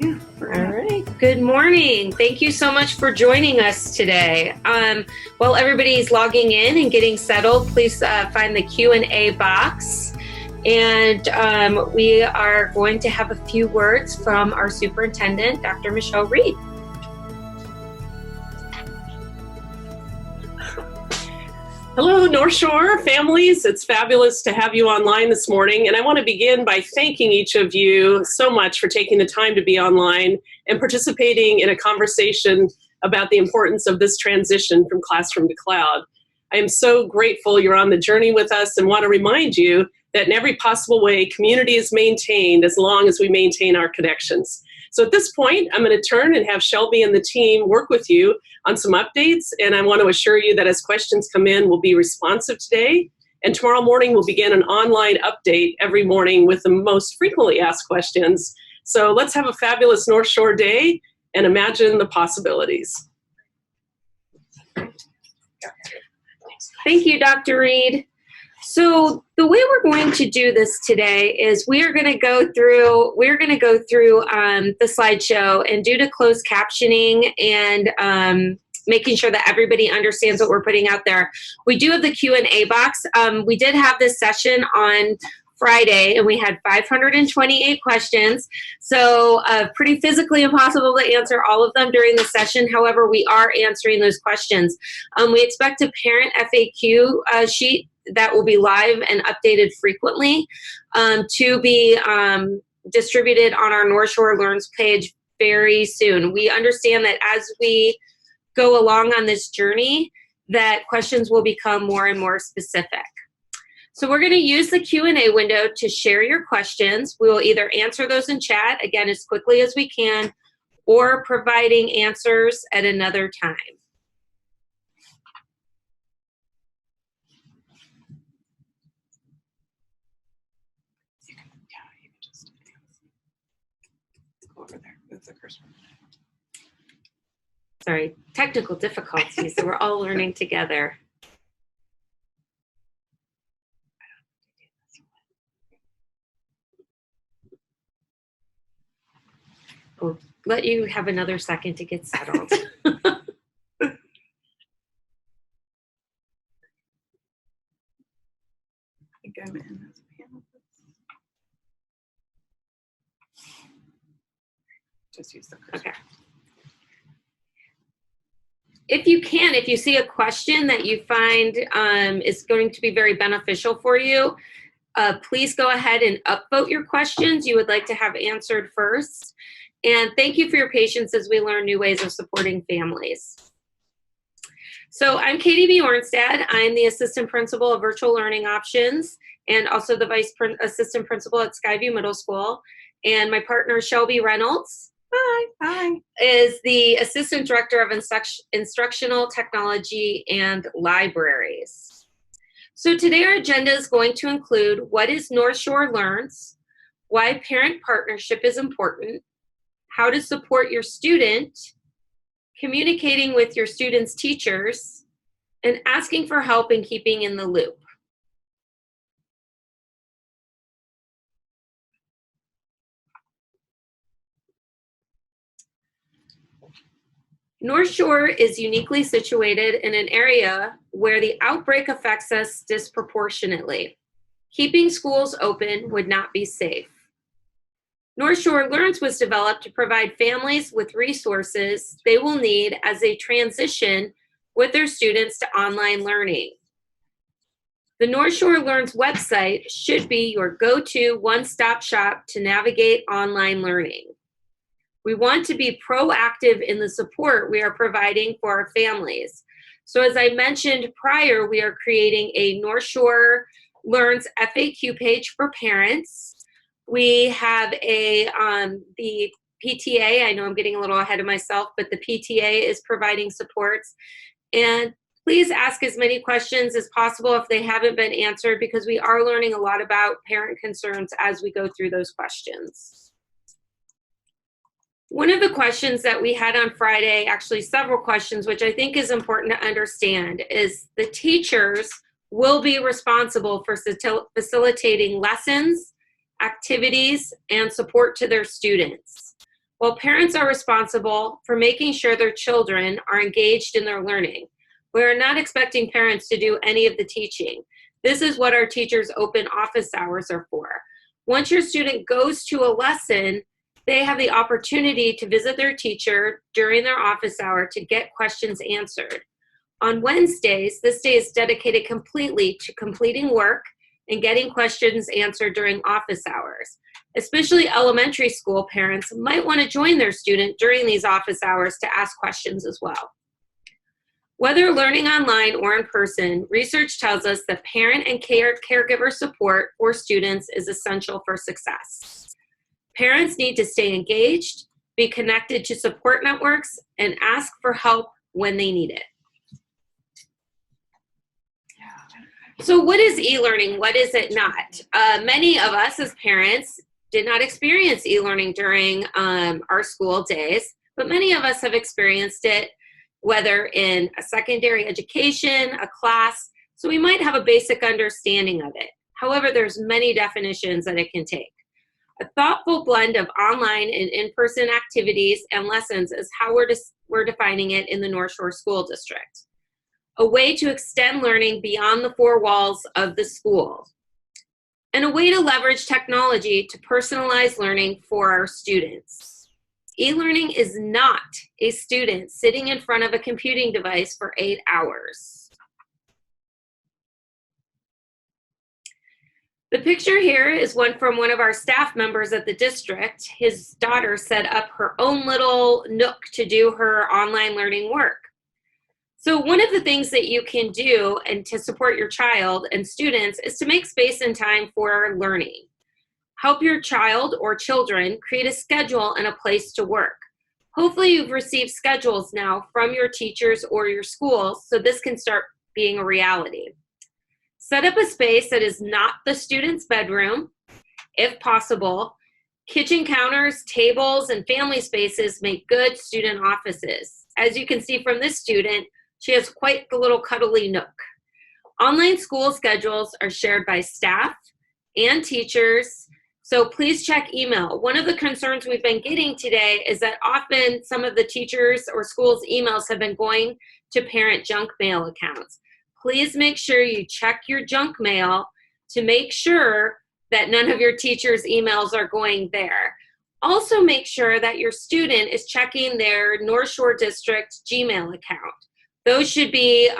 Yeah. All right. Good morning. Thank you so much for joining us today. While everybody's logging in and getting settled, please find the Q&A box. And we are going to have a few words from our superintendent, Dr. Michelle Reed. Hello, North Shore families. It's fabulous to have you online this morning. And I want to begin by thanking each of you so much for taking the time to be online and participating in a conversation about the importance of this transition from classroom to cloud. I am so grateful you're on the journey with us and want to remind you that in every possible way, community is maintained as long as we maintain our connections. So at this point, I'm going to turn and have Shelby and the team work with you on some updates. And I want to assure you that as questions come in, we'll be responsive today. And tomorrow morning, we'll begin an online update every morning with the most frequently asked questions. So let's have a fabulous North Shore day and imagine the possibilities. Thank you, Dr. Reed. So the way we're going to do this today is we are going to go through the slideshow, and due to closed captioning and making sure that everybody understands what we're putting out there, we do have the Q&A box. We did have this session on Friday, and we had 528 questions, so pretty physically impossible to answer all of them during the session. However, we are answering those questions. We expect a parent FAQ sheet that will be live and updated frequently to be distributed on our Northshore Learns page very soon. We understand that as we go along on this journey, that questions will become more and more specific. So we're going to use the Q&A window to share your questions. We will either answer those in chat, again, as quickly as we can, or providing answers at another time. Over there, move the cursor. Sorry, technical difficulties, so we're all learning together. We'll let you have another second to get settled. I think I'm in as a panelist. Just use the cursor. Okay. If you see a question that you find is going to be very beneficial for you, please go ahead and upvote your questions you would like to have answered first. And thank you for your patience as we learn new ways of supporting families. So I'm Katie B. Ornstad. I'm the Assistant Principal of Virtual Learning Options and also the Assistant Principal at Skyview Middle School. And my partner, Shelby Reynolds, Hi. is the Assistant Director of Instructional Technology and Libraries. So today our agenda is going to include what is Northshore Learns, why parent partnership is important, how to support your student, communicating with your student's teachers, and asking for help and keeping in the loop. North Shore is uniquely situated in an area where the outbreak affects us disproportionately. Keeping schools open would not be safe. Northshore Learns was developed to provide families with resources they will need as they transition with their students to online learning. The Northshore Learns website should be your go-to one-stop shop to navigate online learning. We want to be proactive in the support we are providing for our families. So as I mentioned prior, we are creating a Northshore Learns FAQ page for parents. We have the PTA, I know I'm getting a little ahead of myself, but the PTA is providing supports. And please ask as many questions as possible if they haven't been answered, because we are learning a lot about parent concerns as we go through those questions. One of the questions that we had on Friday, actually several questions, which I think is important to understand, is the teachers will be responsible for facilitating lessons, activities, and support to their students. while parents are responsible for making sure their children are engaged in their learning. We are not expecting parents to do any of the teaching. This is what our teachers' open office hours are for. Once your student goes to a lesson, they have the opportunity to visit their teacher during their office hour to get questions answered. On Wednesdays, this day is dedicated completely to completing work and getting questions answered during office hours. Especially elementary school parents might want to join their student during these office hours to ask questions as well. Whether learning online or in person, research tells us that parent and caregiver support for students is essential for success. Parents need to stay engaged, be connected to support networks, and ask for help when they need it. So what is e-learning? What is it not? Many of us as parents did not experience e-learning during our school days, but many of us have experienced it, whether in a secondary education, a class, so we might have a basic understanding of it. However, there's many definitions that it can take. A thoughtful blend of online and in-person activities and lessons is how we're defining it in the Northshore School District. A way to extend learning beyond the four walls of the school, and a way to leverage technology to personalize learning for our students. E-learning is not a student sitting in front of a computing device for 8 hours. The picture here is one from one of our staff members at the district. His daughter set up her own little nook to do her online learning work. So one of the things that you can do and to support your child and students is to make space and time for learning. Help your child or children create a schedule and a place to work. Hopefully you've received schedules now from your teachers or your schools, so this can start being a reality. Set up a space that is not the student's bedroom, if possible. Kitchen counters, tables, and family spaces make good student offices. As you can see from this student, she has quite the little cuddly nook. Online school schedules are shared by staff and teachers, so please check email. One of the concerns we've been getting today is that often some of the teachers or schools' emails have been going to parent junk mail accounts. Please make sure you check your junk mail to make sure that none of your teachers' emails are going there. Also make sure that your student is checking their Northshore District Gmail account. Those should be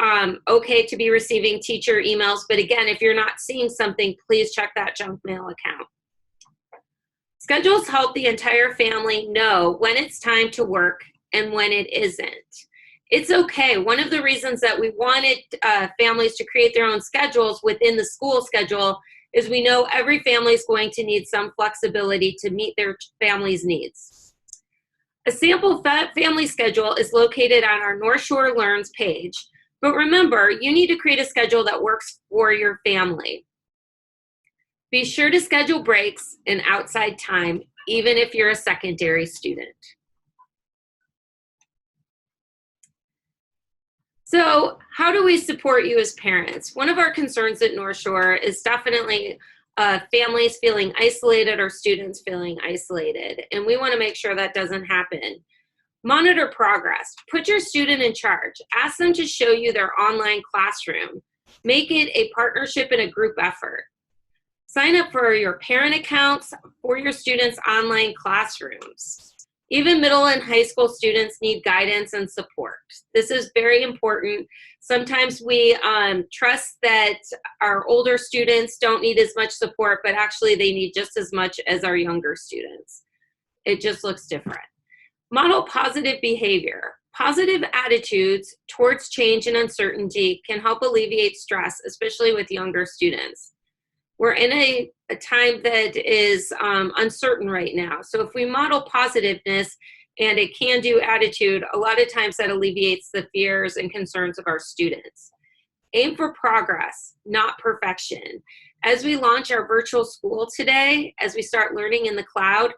okay to be receiving teacher emails, but again, if you're not seeing something, please check that junk mail account. Schedules help the entire family know when it's time to work and when it isn't. It's okay. One of the reasons that we wanted families to create their own schedules within the school schedule is we know every family is going to need some flexibility to meet their family's needs. A sample family schedule is located on our Northshore Learns page, but remember, you need to create a schedule that works for your family. Be sure to schedule breaks and outside time, even if you're a secondary student. So how do we support you as parents? One of our concerns at Northshore is definitely families feeling isolated or students feeling isolated, and we want to make sure that doesn't happen. Monitor progress. Put your student in charge. Ask them to show you their online classroom. Make it a partnership and a group effort. Sign up for your parent accounts for your students' online classrooms. Even middle and high school students need guidance and support. This is very important. Sometimes we trust that our older students don't need as much support, but actually they need just as much as our younger students. It just looks different. Model positive behavior. Positive attitudes towards change and uncertainty can help alleviate stress, especially with younger students. We're in a time that is uncertain right now. So if we model positiveness and a can-do attitude, a lot of times that alleviates the fears and concerns of our students. Aim for progress, not perfection. As we launch our virtual school today, as we start learning in the cloud,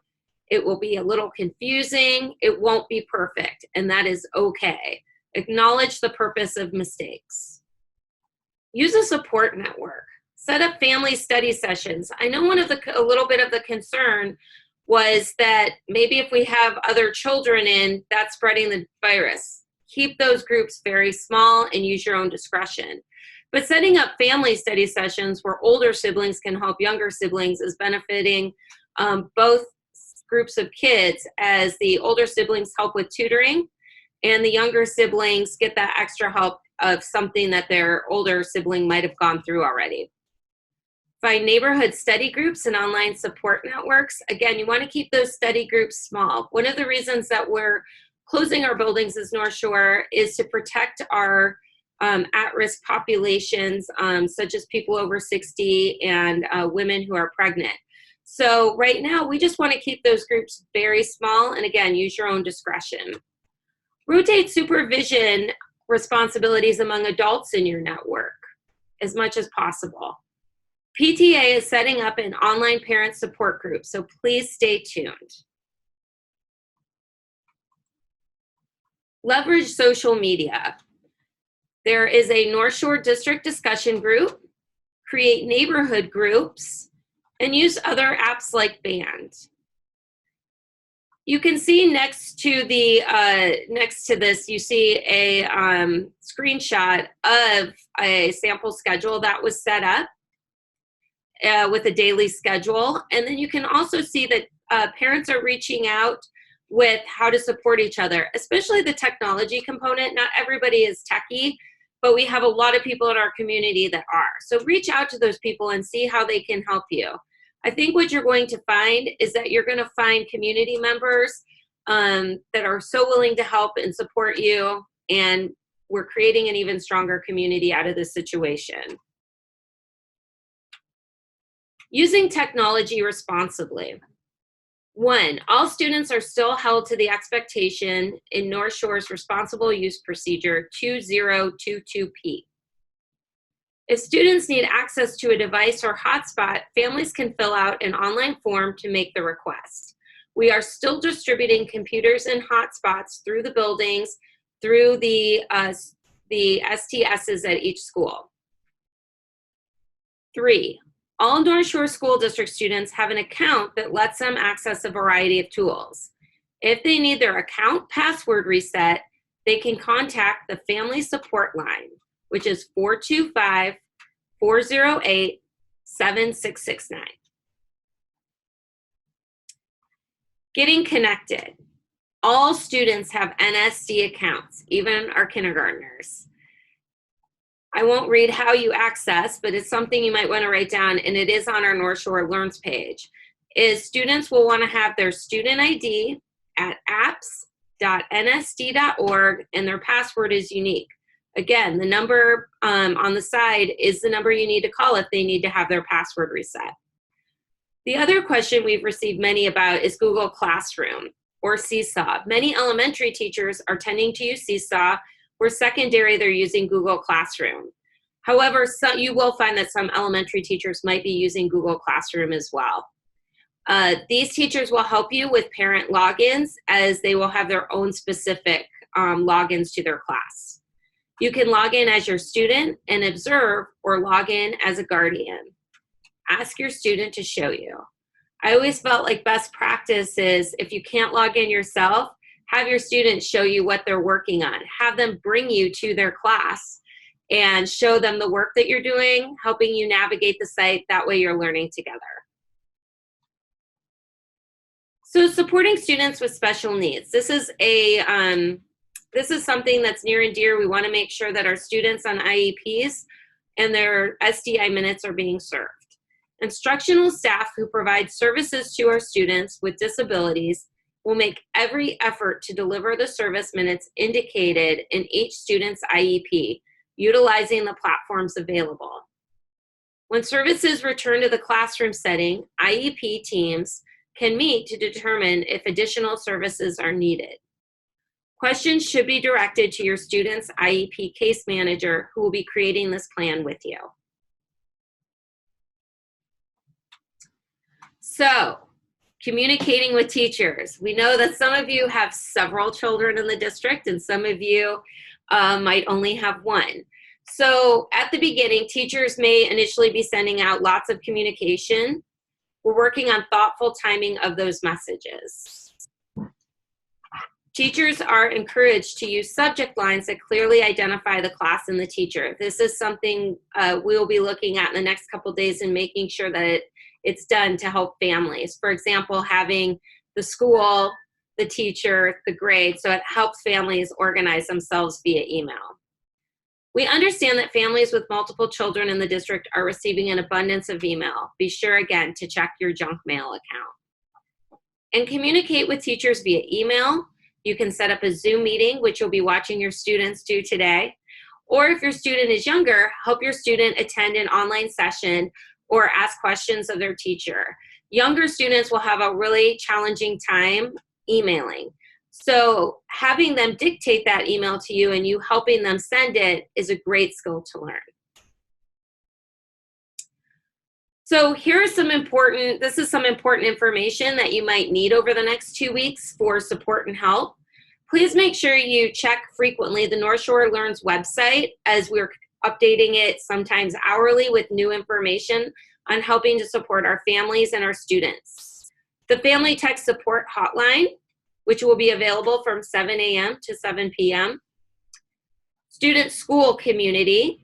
it will be a little confusing. It won't be perfect, and that is okay. Acknowledge the purpose of mistakes. Use a support network. Set up family study sessions. I know a little bit of the concern was that maybe if we have other children in, that's spreading the virus. Keep those groups very small and use your own discretion. But setting up family study sessions where older siblings can help younger siblings is benefiting both groups of kids, as the older siblings help with tutoring and the younger siblings get that extra help of something that their older sibling might have gone through already. Find neighborhood study groups and online support networks. Again, you want to keep those study groups small. One of the reasons that we're closing our buildings as North Shore is to protect our at-risk populations, such as people over 60 and women who are pregnant. So right now, we just want to keep those groups very small, and again, use your own discretion. Rotate supervision responsibilities among adults in your network as much as possible. PTA is setting up an online parent support group, so please stay tuned. Leverage social media. There is a North Shore District discussion group, create neighborhood groups, and use other apps like Band. You can see next to this, you see a screenshot of a sample schedule that was set up with a daily schedule. And then you can also see that parents are reaching out with how to support each other, especially the technology component. Not everybody is techie, but we have a lot of people in our community that are. So reach out to those people and see how they can help you. I think what you're going to find is that you're going to find community members that are so willing to help and support you, and we're creating an even stronger community out of this situation. Using technology responsibly. 1, all students are still held to the expectation in North Shore's Responsible Use Procedure 2022P. If students need access to a device or hotspot, families can fill out an online form to make the request. We are still distributing computers and hotspots through the buildings, through the STSs at each school. 3, all North Shore School District students have an account that lets them access a variety of tools. If they need their account password reset, they can contact the Family Support Line, which is 425-408-7669. Getting connected. All students have NSD accounts, even our kindergartners. I won't read how you access, but it's something you might want to write down, and it is on our Northshore Learns page. Is students will want to have their student ID at apps.nsd.org, and their password is unique. Again, the number on the side is the number you need to call if they need to have their password reset. The other question we've received many about is Google Classroom or Seesaw. Many elementary teachers are tending to use Seesaw, where secondary they're using Google Classroom. However, you will find that some elementary teachers might be using Google Classroom as well. These teachers will help you with parent logins, as they will have their own specific logins to their class. You can log in as your student and observe, or log in as a guardian. Ask your student to show you. I always felt like best practice is, if you can't log in yourself, have your students show you what they're working on. Have them bring you to their class and show them the work that you're doing, helping you navigate the site. That way you're learning together. So supporting students with special needs. This is something that's near and dear. We want to make sure that our students on IEPs and their SDI minutes are being served. Instructional staff who provide services to our students with disabilities will make every effort to deliver the service minutes indicated in each student's IEP, utilizing the platforms available. When services return to the classroom setting, IEP teams can meet to determine if additional services are needed. Questions should be directed to your student's IEP case manager, who will be creating this plan with you. So, communicating with teachers. We know that some of you have several children in the district, and some of you might only have one. So at the beginning, teachers may initially be sending out lots of communication. We're working on thoughtful timing of those messages. Teachers are encouraged to use subject lines that clearly identify the class and the teacher. This is something we'll be looking at in the next couple days and making sure that it's done to help families. For example, having the school, the teacher, the grade, so it helps families organize themselves via email. We understand that families with multiple children in the district are receiving an abundance of email. Be sure again to check your junk mail account. And communicate with teachers via email. You can set up a Zoom meeting, which you'll be watching your students do today. Or if your student is younger, help your student attend an online session or ask questions of their teacher. Younger students will have a really challenging time emailing. So having them dictate that email to you and you helping them send it is a great skill to learn. So this is some important information that you might need over the next 2 weeks for support and help. Please make sure you check frequently the Northshore Learns website, as we're updating it sometimes hourly with new information on helping to support our families and our students. The Family Tech Support Hotline, which will be available from 7 a.m. to 7 p.m. Student School Community,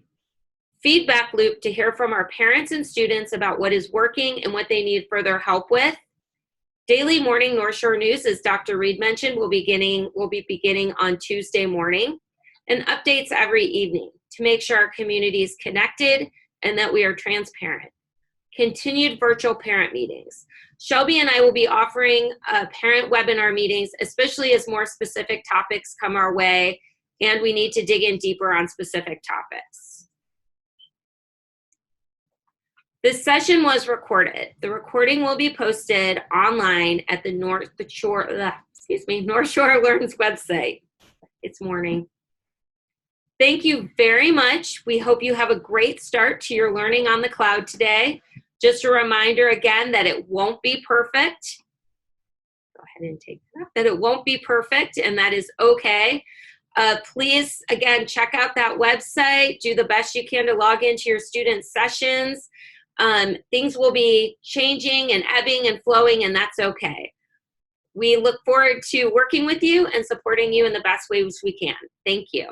feedback loop to hear from our parents and students about what is working and what they need further help with. Daily morning Northshore News, as Dr. Reed mentioned, will be beginning on Tuesday morning, and updates every evening to make sure our community is connected and that we are transparent. Continued virtual parent meetings. Shelby and I will be offering parent webinar meetings, especially as more specific topics come our way and we need to dig in deeper on specific topics. This session was recorded. The recording will be posted online at the Northshore Learns website. It's morning. Thank you very much. We hope you have a great start to your learning on the cloud today. Just a reminder again that it won't be perfect. Go ahead and take that it won't be perfect, and that is okay. Please, again, check out that website. Do the best you can to log into your student sessions. Things will be changing and ebbing and flowing, and that's okay. We look forward to working with you and supporting you in the best ways we can. Thank you.